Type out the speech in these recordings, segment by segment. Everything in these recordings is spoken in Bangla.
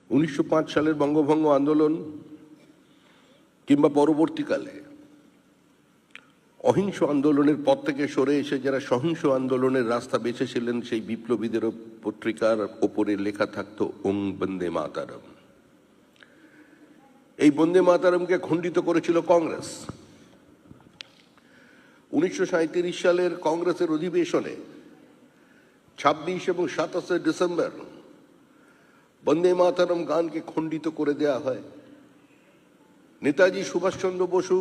1905 সালের বঙ্গভঙ্গ আন্দোলন কিংবা পরবর্তীকালে অহিংস আন্দোলনের পথ থেকে সরে এসে যারা সহিংস আন্দোলনের রাস্তা বেছেছিলেন, সেই বিপ্লবীদের পত্রিকার ওপরে লেখা থাকতো ওং বন্দে মাতারম। এই বন্দে মাতারমকে খণ্ডিত করেছিল কংগ্রেস। 1937 সালের কংগ্রেসের অধিবেশনে 26 এবং 27 ডিসেম্বর বন্দে মাতারম গানকে খণ্ডিত করে দেয়া হয়। নেতাজি সুভাষচন্দ্র বসু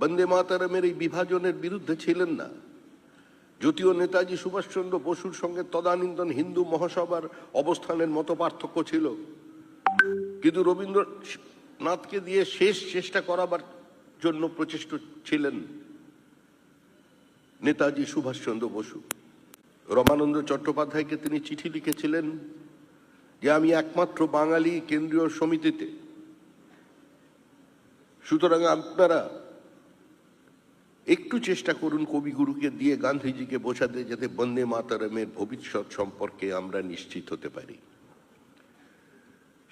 বন্দে মাতারমের এই বিভাজনের বিরুদ্ধে ছিলেন না, যদিও নেতাজি সুভাষচন্দ্র বসুর সঙ্গে তদানীন্তন হিন্দু মহাসভার অবস্থানের মতো পার্থক্য ছিল, কিন্তু রবীন্দ্রনাথকে দিয়ে শেষ চেষ্টা করাবার জন্য প্রচেষ্ট ছিলেন নেতাজি সুভাষচন্দ্র বসু। রমানন্দ চট্টোপাধ্যায়কে তিনি চিঠি লিখেছিলেন যে আমি একমাত্র বাঙালি কেন্দ্রীয় সমিতিতে, সুতরাং আপনারা একটু চেষ্টা করুন কবিগুরুকে দিয়ে গান্ধীজিকে বোঝাতে, যাতে বন্দে মাতারমের ভবিষ্যৎ সম্পর্কে আমরা নিশ্চিত হতে পারি।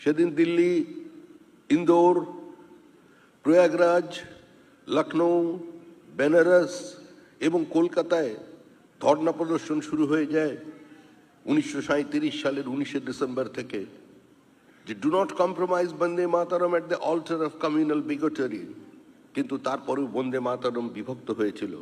সেদিন দিল্লি, ইন্দোর, প্রয়াগরাজ, লখনৌ, বেনারস এবং কলকাতায় ধর্ণা প্রদর্শন শুরু হয়ে যায় 1937 সালের 19 ডিসেম্বর থেকে, যে do not compromise Bande Mataram at the altar of communal bigotry. কিন্তু তারপরেও বন্দে মাতারম বিভক্ত হয়েছিল।